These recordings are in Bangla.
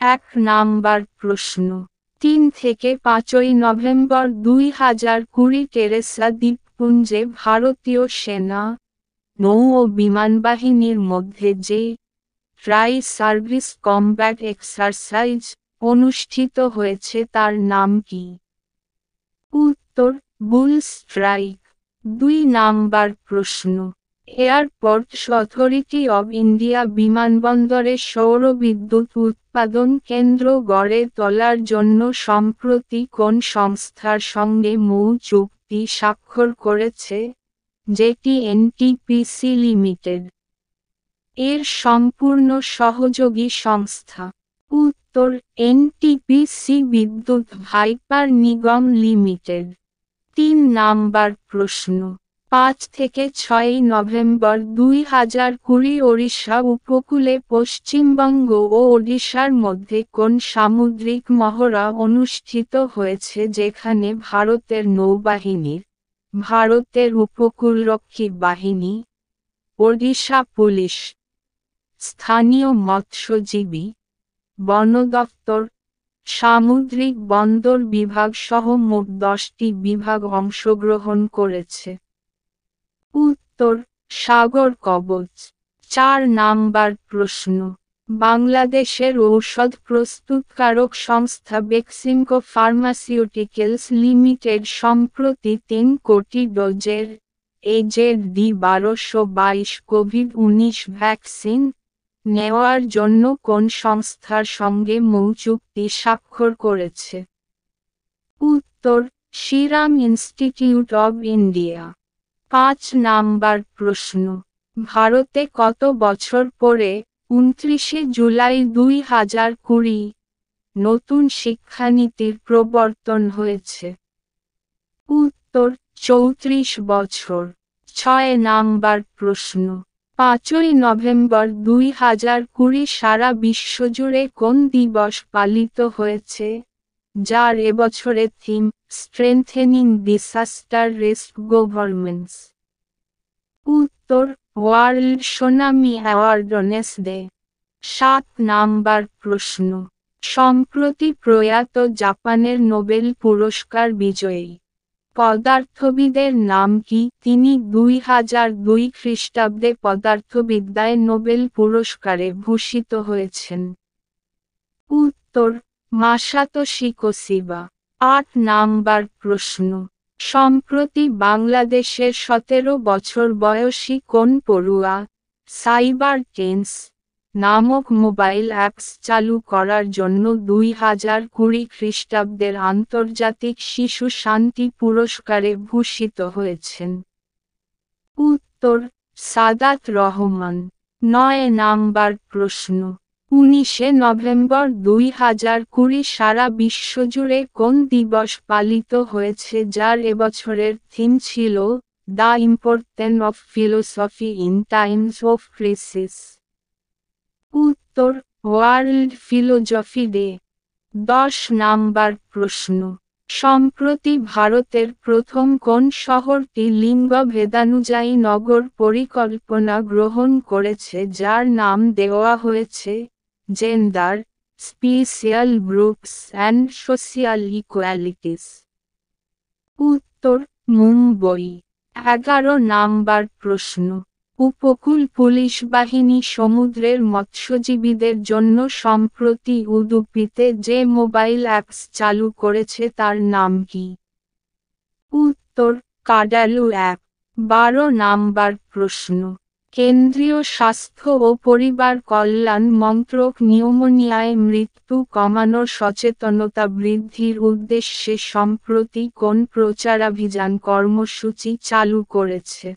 নাম্বার প্রশ্ন 3 থেকে 5 নভেম্বর 2020 টেরেসা দ্বীপপুঞ্জে ভারতীয় সেনা, নৌ ও বিমানবাহিনীর মধ্যে যে ট্রাই সার্ভিস কমব্যাট এক্সারসাইজ অনুষ্ঠিত হয়েছে তার নাম কি? উত্তর, বুল স্ট্রাইক। 2 নাম্বার প্রশ্ন এয়ারপোর্টস অথরিটি অব ইন্ডিয়া বিমানবন্দরে সৌরবিদ্যুৎ উৎপাদন কেন্দ্র গড়ে তোলার জন্য সম্প্রতি কোন সংস্থার সঙ্গে মৌ চুক্তি স্বাক্ষর করেছে, যেটি এনটিপিসি লিমিটেড এর সম্পূর্ণ সহযোগী সংস্থা? উত্তর, এনটিপিসি বিদ্যুৎ ভাইপার নিগম লিমিটেড। 3 নাম্বার প্রশ্ন 5 থেকে 6 নভেম্বর 2020 ওড়িশা উপকূলে পশ্চিমবঙ্গ ও ওড়িশার মধ্যে কোন সামুদ্রিক মহড়া অনুষ্ঠিত হয়েছে যেখানে ভারতের নৌবাহিনীর, ভারতের উপকূলরক্ষী বাহিনী, ওড়িশা পুলিশ, স্থানীয় মৎস্যজীবী, বন দপ্তর, সামুদ্রিক বন্দর বিভাগ সহ মোট 10টি বিভাগ অংশগ্রহণ করেছে? উত্তর, সাগর কবচ। 4 নাম্বার প্রশ্ন বাংলাদেশের ঔষধ প্রস্তুতকারক সংস্থা বেক্সিমকো ফার্মাসিউটিক্যালস লিমিটেড সম্প্রতি 3 কোটি ডোজের AZD1222 কোভিড-19 ভ্যাকসিন নেওয়ার জন্য কোন সংস্থার সঙ্গে মৌ চুক্তি স্বাক্ষর করেছে? উত্তর, serum institute of India. 5 number প্রশ্ন ভারতে কত বছর পরে 29 জুলাই 2020 নতুন শিক্ষানীতির প্রবর্তন হয়েছে? উত্তর, 34 বছর। 6 নাম্বার প্রশ্ন 5 নভেম্বর 2020 সারা বিশ্বজুড়ে কোন দিবস পালিত হয়েছে, যার এবছরের theme strengthening disaster risk governance? উত্তর, world tsunami awareness day. 7 number প্রশ্ন সম্প্রতি প্রয়াত জাপানের নোবেল পুরস্কার বিজয়ী পদার্থবিদের নাম কি? তিনি 2002 খ্রিস্টাব্দে পদার্থবিদ্যায় নোবেল পুরস্কারে ভূষিত হয়েছেন? উত্তর, মাসাতোশি কোসিবা। 8 নাম্বার প্রশ্ন সম্প্রতি বাংলাদেশের 17 বছর বয়সী কোন পড়ুয়া সাইবার টেন্স নামক মোবাইল অ্যাপস চালু করার জন্য 2020 খ্রিস্টাব্দের আন্তর্জাতিক শিশু শান্তি পুরস্কারে ভূষিত হয়েছেন? উত্তর, সাদাত রহমান। 9 নাম্বার প্রশ্ন 19 নভেম্বর 2020 সারা বিশ্বজুড়ে কোন দিবস পালিত হয়েছে যার এবছরের থিম ছিল the importance of philosophy in Times of crisis? উত্তর, ওয়ার্ল্ড ফিলোজফি ডে। 10 নাম্বার প্রশ্ন সম্প্রতি ভারতের প্রথম কোন শহরটি লিঙ্গ ভেদানুযায়ী নগর পরিকল্পনা গ্রহণ করেছে যার নাম দেওয়া হয়েছে gender, special groups and social equalities? উত্তর, মুম্বই। 11 নাম্বার প্রশ্ন উপকূল পুলিশ বাহিনী সমুদ্রের মৎস্যজীবীদের জন্য সম্প্রতি উদুপিতে যে মোবাইল অ্যাপস চালু করেছে তার নাম কি? উত্তর, কাডালু অ্যাপ। 12 নাম্বার প্রশ্ন কেন্দ্রীয় স্বাস্থ্য ও পরিবার কল্যাণ মন্ত্রক নিউমোনিয়ায় মৃত্যু কমানোর সচেতনতা বৃদ্ধির উদ্দেশ্যে সম্প্রতি কোন প্রচারাভিযান কর্মসূচি চালু করেছে?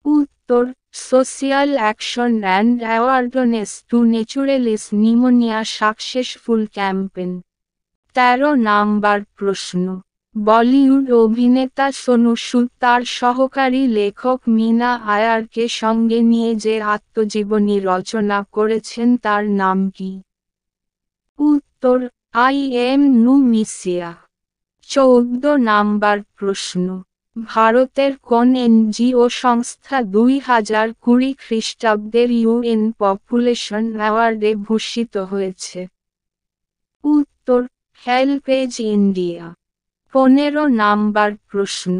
উত্তর, social action and awareness to neutralise pneumonia successful campaign. 13 number প্রশ্ন বলিউড অভিনেতা সোনু সুদ তার সহকারী লেখক মিনা আয়ারকে সঙ্গে নিয়ে যে আত্মজীবনী রচনা করেছেন তার নাম কি? উত্তর, আই এম নু মিসিয়া। 14 নাম্বার প্রশ্ন ভারতের কোন এনজিও সংস্থা 2020 খ্রিস্টাব্দের ইউএন পপুলেশন অ্যাওয়ার্ডে ভূষিত হয়েছে? উত্তর হেল্পেজ ইন্ডিয়া। 15 নাম্বার প্রশ্ন,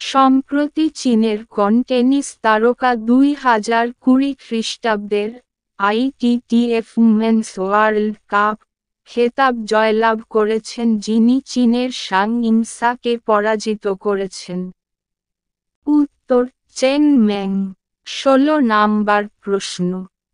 সম্প্রতি চীনের কোন টেনিস তারকা 2020 খ্রিস্টাব্দের ITTF উমেন্স ওয়ার্ল্ড কাপ খেতাব জয়লাভ করেছেন, যিনি চীনের শাং ইংসাকে পরাজিত করেছেন? উত্তর চেন ম্যাং। 16 নাম্বার প্রশ্ন,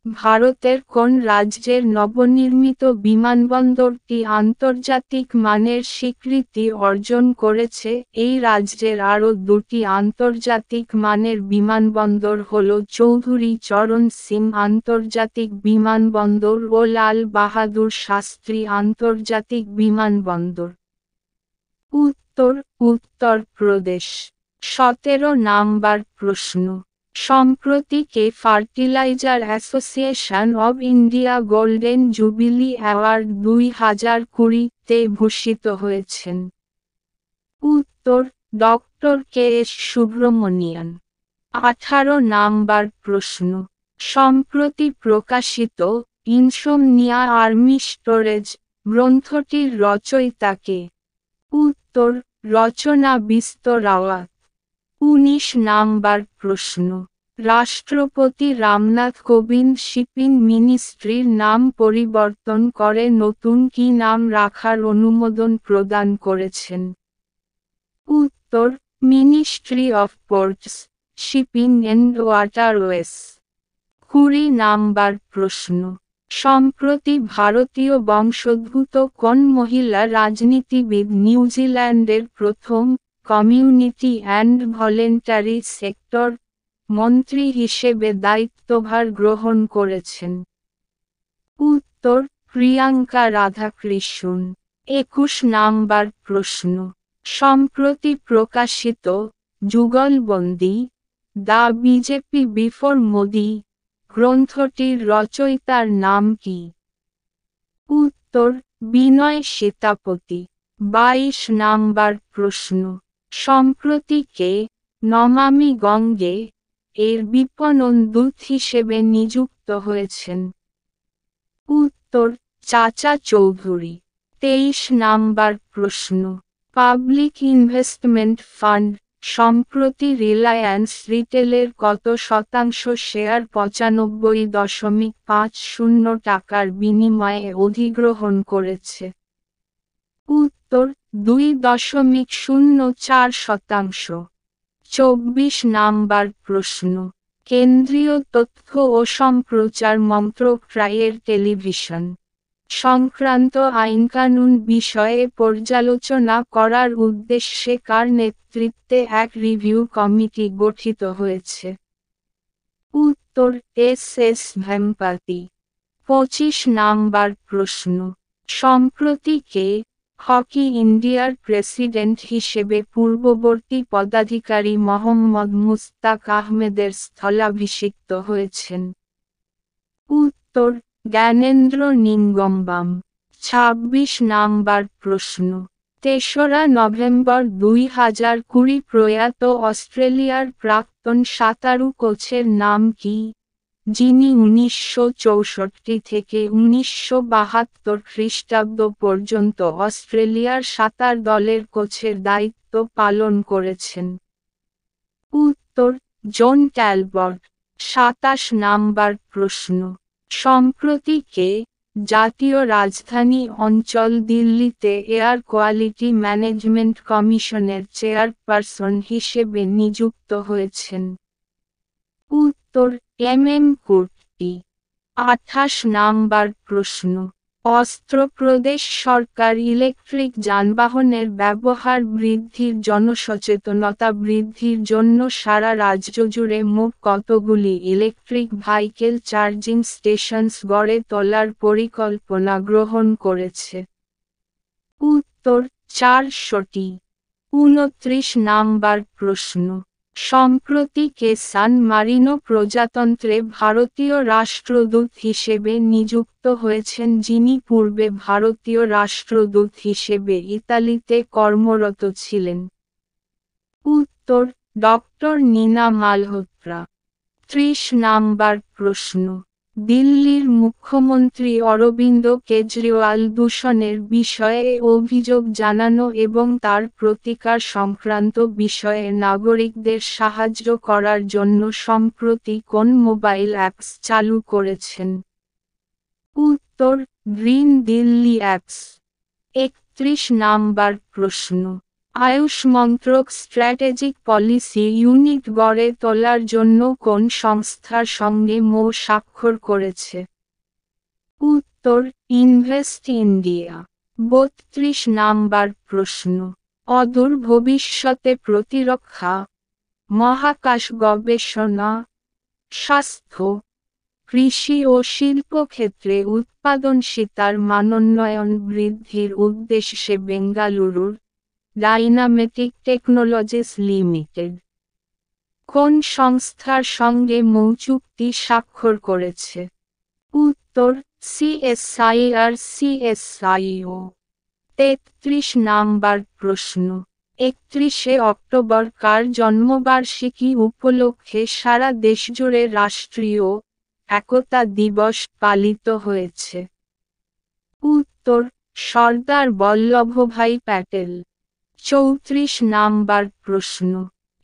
ভারতের কোন রাজ্যের নবনির্মিত বিমানবন্দরটি আন্তর্জাতিক মানের স্বীকৃতি অর্জন করেছে? এই রাজ্যের আরও দুটি আন্তর্জাতিক মানের বিমানবন্দর হল চৌধুরী চরণ সিং আন্তর্জাতিক বিমানবন্দর ও লাল বাহাদুর শাস্ত্রী আন্তর্জাতিক বিমানবন্দর। উত্তর উত্তর প্রদেশ। 17 নাম্বার প্রশ্ন, সম্প্রতি কে fertiliser association of India golden jubilee award 2020-তে ভূষিত হয়েছেন? উত্তর ডক্টর KS সুব্রমণিয়ান। 18 নাম্বার প্রশ্ন, সম্প্রতি প্রকাশিত ইনসোমনিয়া আর্মি স্টোরেজ গ্রন্থটির রচয়িতা কে? উত্তর রচনা বিস্ত রাওয়াত। 19 নাম্বার প্রশ্ন, রাষ্ট্রপতি রামনাথ কোবিন্দ শিপিং মিনিস্ট্রির নাম পরিবর্তন করে নতুন কি নাম রাখার অনুমোদন প্রদান করেছেন? উত্তর ministry of ports, shipping and waterways. 20 number প্রশ্ন, সম্প্রতি ভারতীয় বংশোদ্ভূত কোন মহিলা রাজনীতিবিদ নিউজিল্যান্ডের প্রথম কমিউনিটি অ্যান্ড ভলেন্টারি সেক্টর মন্ত্রী হিসেবে দায়িত্বভার গ্রহণ করেছেন? উত্তর প্রিয়াঙ্কা রাধাকৃষ্ণন। 21 নাম্বার প্রশ্ন, সম্প্রতি প্রকাশিত যুগলবন্দি দ্য বিজেপি বিফোর মোদি গ্রন্থটির রচয়িতার নাম কি? উত্তর বিনয় সীতাপতি। 22 নাম্বার প্রশ্ন, সম্প্রতি কে নমামি গঙ্গে এর বিপণন দূত হিসেবে নিযুক্ত হয়েছেন? উত্তর চাচা চৌধুরী। 23 নাম্বার প্রশ্ন, পাবলিক ইনভেস্টমেন্ট ফান্ড সম্প্রতি রিলায়েন্স রিটেলের কত শতাংশ শেয়ার 95.50 টাকার বিনিময়ে অধিগ্রহণ করেছে? উত্তর 2.04 শতাংশ। 24 নাম্বার প্রশ্ন, কেন্দ্রীয় তথ্য ও সম্প্রচার মন্ত্রণালয়ের টেলিভিশন সংক্রান্ত আইনকানুন বিষয়ে পর্যালোচনা করার উদ্দেশ্যে কার নেতৃত্বে এক রিভিউ কমিটি গঠিত হয়েছে? উত্তর SS ভেম্পাতি। 25 নাম্বার প্রশ্ন, সম্প্রতি কে হকি ইন্ডিয়ার প্রেসিডেন্ট হিসেবে পূর্ববর্তী পদাধিকারী মোহাম্মদ মুস্তাক আহমেদের স্থলাভিষিক্ত হয়েছেন? উত্তর জ্ঞানেন্দ্র নিঙ্গমবাম। 26 নাম্বার প্রশ্ন, 3রা নভেম্বর 2020 প্রয়াত অস্ট্রেলিয়ার প্রাক্তন সাঁতারু কোচের নাম কি, যিনি 1964 থেকে 1972 খ্রিস্টাব্দ পর্যন্ত অস্ট্রেলিয়ার সাঁতার দলের কোচের দায়িত্ব পালন করেছেন? উত্তর জন ট্যালবট। 27 নাম্বার প্রশ্ন, সম্প্রতি কে জাতীয় রাজধানী অঞ্চল দিল্লিতে এয়ার কোয়ালিটি ম্যানেজমেন্ট কমিশনের চেয়ারপারসন হিসেবে নিযুক্ত হয়েছেন? উত্তর MM কুর্তি। 28 নাম্বার প্রশ্ন, অন্ধ্রপ্রদেশ সরকার ইলেকট্রিক যানবাহনের ব্যবহার বৃদ্ধির জনসচেতনতা বৃদ্ধির জন্য সারা রাজ্য জুড়ে মোট কতগুলি ইলেকট্রিক ভেহিকেল চার্জিং স্টেশনস গড়ে তোলার পরিকল্পনা গ্রহণ করেছে? উত্তর 400টি। 29 নাম্বার প্রশ্ন, সম্প্রতি কে সান মারিনো প্রজাতন্ত্রে ভারতীয় রাষ্ট্রদূত হিসেবে নিযুক্ত হয়েছেন, যিনি পূর্বে ভারতীয় রাষ্ট্রদূত হিসেবে ইতালিতে কর্মরত ছিলেন? উত্তর ডক্টর নীনা মালহোত্রা। 30 নাম্বার প্রশ্ন, দিল্লির মুখ্যমন্ত্রী অরবিন্দ কেজরিওয়াল দূষণের বিষয়ে অভিযোগ জানানো এবং তার প্রতিকার সংক্রান্ত বিষয়ে নাগরিকদের সাহায্য করার জন্য সম্প্রতি কোন মোবাইল অ্যাপস চালু করেছেন? উত্তর: গ্রিন দিল্লি অ্যাপস। ৩১ নাম্বার প্রশ্ন। আয়ুষ মন্ত্রক স্ট্র্যাটেজিক পলিসি ইউনিট গড়ে তোলার জন্য কোন সংস্থার সঙ্গে স্বাক্ষর করেছে? উত্তর: ইনভেস্ট ইন্ডিয়া। ৩২ নাম্বার প্রশ্ন। অদূর ভবিষ্যতে প্রতিরক্ষা, মহাকাশ গবেষণা, স্বাস্থ্য, কৃষি ও শিল্প ক্ষেত্রে উৎপাদনশীলতার মানোন্নয়ন বৃদ্ধির উদ্দেশ্যে বেঙ্গালুরুর ডাইনামেটিক টেকনোলজিস লিমিটেড কোন সংস্থার সঙ্গে চুক্তি স্বাক্ষর করেছে? উত্তর: সিএসআইআর সিএসআইও। ৩৩ নাম্বার প্রশ্ন। ৩১শে অক্টোবর কার জন্মবার্ষিকী উপলক্ষে সারা দেশজুড়ে রাষ্ট্রীয় একতা দিবস পালিত হয়েছে? উত্তর: সর্দার বল্লভভাই প্যাটেল। ৩৪ নাম্বার প্রশ্ন।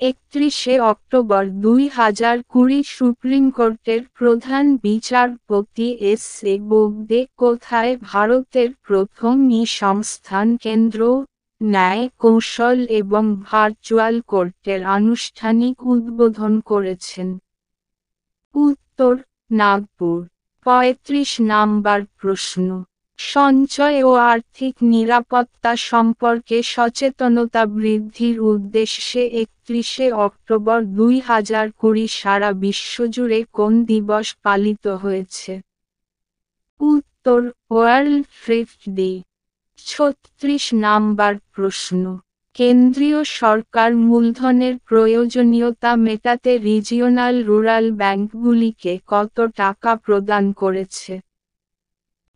৩১শে অক্টোবর ২০২০ সুপ্রিম কোর্টের প্রধান বিচারপতি এস.এ. বোবদে কোথায় ভারতের প্রথম সংস্থান কেন্দ্র, ন্যায় কৌশল এবং ভার্চুয়াল কোর্টের আনুষ্ঠানিক উদ্বোধন করেছেন? উত্তর: নাগপুর। ৩৫ নাম্বার প্রশ্ন। সঞ্চয় ও আর্থিক নিরাপত্তা সম্পর্কে সচেতনতা বৃদ্ধির উদ্দেশ্যে ৩১শে অক্টোবর ২০২০ সারা বিশ্বজুড়ে কোন দিবস পালিত হয়েছে? উত্তর: ওয়ার্ল্ড থ্রিফ্ট ডে। ৩৬ নাম্বার প্রশ্ন। কেন্দ্রীয় সরকার মূলধনের প্রয়োজনীয়তা মেটাতে রিজিওনাল রুরাল ব্যাংকগুলিকে কত টাকা প্রদান করেছে?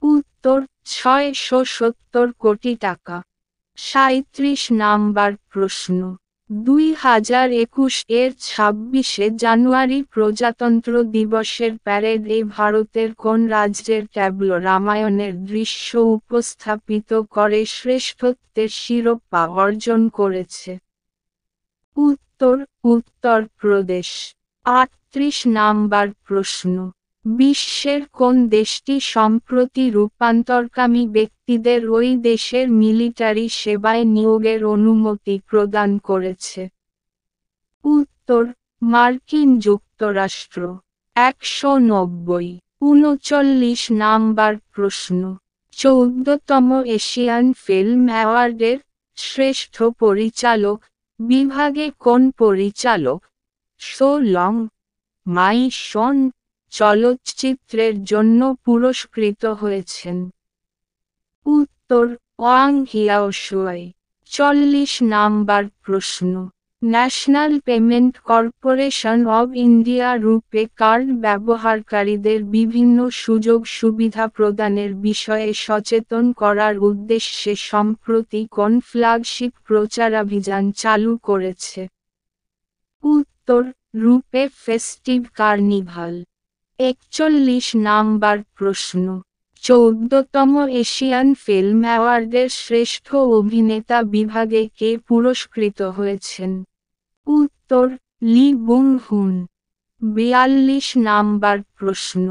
উত্তর: ৬৭০ কোটি টাকা। ৩৭ নাম্বার প্রশ্ন। ২০২১ এর ২৬শে জানুয়ারি প্রজাতন্ত্র দিবসের প্যারেডে ভারতের কোন রাজ্যের ট্যাবলো রামায়ণের দৃশ্য উপস্থাপিত করে শ্রেষ্ঠত্বের শিরোপা অর্জন করেছে? উত্তর: উত্তর প্রদেশ। ৩৮ নাম্বার প্রশ্ন। বিশ্বের কোন দেশটি সম্প্রতি রূপান্তরকামী ব্যক্তিদের ওই দেশের মিলিটারি সেবায় নিয়োগের অনুমতি প্রদান করেছে? উত্তর: মার্কিন যুক্তরাষ্ট্র। ১৯০। ৩৯ নাম্বার প্রশ্ন। ১৪তম এশিয়ান ফিল্ম অ্যাওয়ার্ডের শ্রেষ্ঠ পরিচালক বিভাগে কোন পরিচালক সো লং মাই সন চলচ্চিত্রের জন্য পুরস্কৃত হয়েছেন? উত্তর: ওয়াং হিয়াওশুয়াই। ৪০ নাম্বার প্রশ্ন। National payment corporation of India RuPay card ব্যবহারকারীদের বিভিন্ন সুযোগ সুবিধা প্রদানের বিষয়ে সচেতন করার উদ্দেশ্যে সম্প্রতি কোন ফ্ল্যাগশিপ প্রচারাভিযান চালু করেছে? উত্তর: রুপে ফেস্টিভ কার্নিভাল। ৪১ নাম্বার প্রশ্ন। ১৪তম এশিয়ান ফিল্ম অ্যাওয়ার্ডের শ্রেষ্ঠ অভিনেতা বিভাগে কে পুরস্কৃত হয়েছেন? উত্তর: লি বুং হুন। ৪২ নাম্বার প্রশ্ন।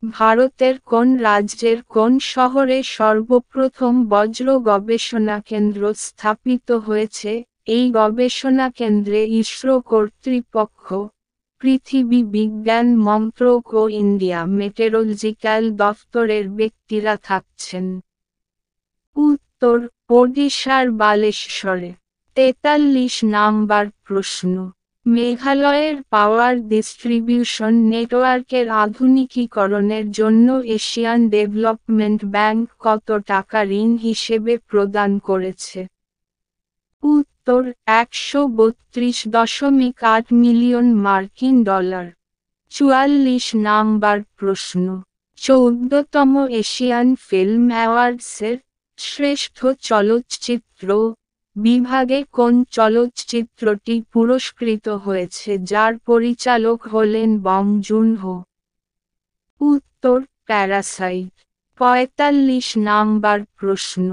ভারতের কোন রাজ্যের কোন শহরে সর্বপ্রথম বজ্র গবেষণা কেন্দ্র স্থাপিত হয়েছে? এই গবেষণা কেন্দ্রে ইসরো কর্তৃপক্ষ, পৃথিবী বিজ্ঞান মন্ত্রক ও ইন্ডিয়া মেটেরোলজিক্যাল দফতরের ব্যক্তিরা থাকছেন? উত্তর: ওড়িশার বালেশ্বরে। ৪৩ নাম্বার প্রশ্ন। মেঘালয়ের পাওয়ার ডিস্ট্রিবিউশন নেটওয়ার্কের আধুনিকীকরণের জন্য এশিয়ান ডেভেলপমেন্ট ব্যাংক কত টাকা ঋণ হিসেবে প্রদান করেছে? উত্তর: ১৩২.৮ মিলিয়ন মার্কিন ডলার। ৪৪ নাম্বার প্রশ্ন। ১৪তম এশিয়ান ফিল্ম অ্যাওয়ার্ডসের শ্রেষ্ঠ চলচ্চিত্র বিভাগে কোন চলচ্চিত্রটি পুরস্কৃত হয়েছে যার পরিচালক হলেন বং জুন হো? উত্তর প্যারাসাইট। ৪৫ নাম্বার প্রশ্ন,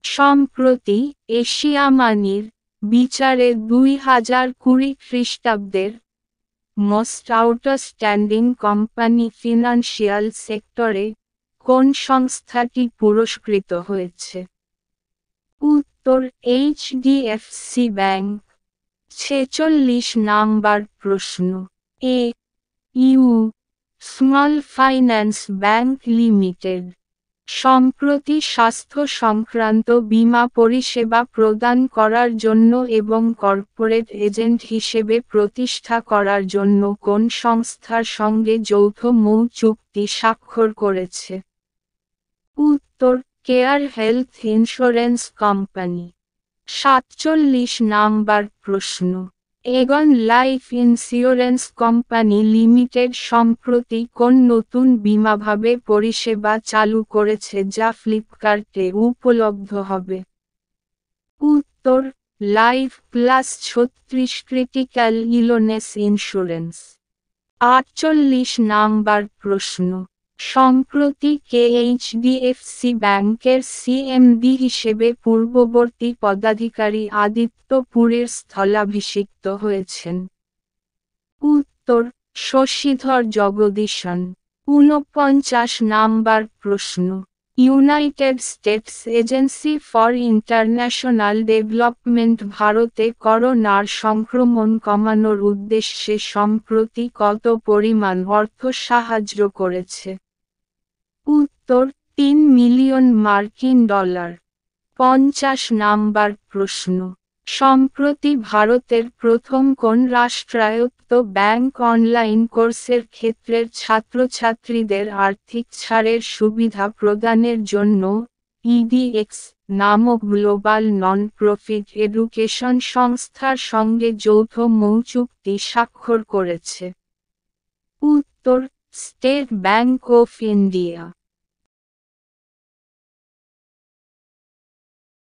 সম্প্রতি এশিয়া মানির বিচারে ২০২০ খ্রিস্টাব্দের মোস্ট আউটস্ট্যান্ডিং কোম্পানি ফিনান্সিয়াল সেক্টরে কোন সংস্থাটি পুরস্কৃত হয়েছে? উত্তর এইচডিএফসি ব্যাংক। ৪৬ নাম্বার প্রশ্ন, এ you small finance bank limited সম্প্রতি স্বাস্থ্য সংক্রান্ত বীমা পরিষেবা প্রদান করার জন্য এবং কর্পোরেট এজেন্ট হিসেবে প্রতিষ্ঠা করার জন্য কোন সংস্থার সঙ্গে যৌথ মৌ চুক্তি স্বাক্ষর করেছে? উত্তর care health insurance company. ৪৭ number প্রশ্ন, এগন লাইফ ইন্স্যুরেন্স কোম্পানি লিমিটেড সম্প্রতি কোন নতুন বীমাভাবে পরিষেবা চালু করেছে যা ফ্লিপকার্টে উপলব্ধ হবে? উত্তর life plus ৩৬ critical illness insurance. ৪৮ number প্রশ্ন, সম্প্রতি এইচডিএফসি ব্যাংকের সিএমডি হিসেবে পূর্ববর্তী পদাধিকারী আদিত্য পুরীর স্থলাভিষিক্ত হয়েছেন? উত্তর শশীধর জগদীশন। ৪৯ নাম্বার প্রশ্ন, United states agency for international development ভারতে করোনার সংক্রমণ কমানোর উদ্দেশ্যে সম্প্রতি কত পরিমাণ অর্থ সাহায্য করেছে? উত্তর ৩ মিলিয়ন মার্কিন ডলার। ৫০ নাম্বার প্রশ্ন, সম্প্রতি ভারতের প্রথম কোন রাষ্ট্রায়ত্ত ব্যাংক অনলাইন কোর্সের ক্ষেত্রের ছাত্রছাত্রীদের আর্থিক ছাড়ের সুবিধা প্রদানের জন্য ইডিএক্স নামক গ্লোবাল নন প্রফিট এডুকেশন সংস্থার সঙ্গে যৌথ মৌ চুক্তি স্বাক্ষর করেছে? উত্তর স্টেট ব্যাংক অফ ইন্ডিয়া।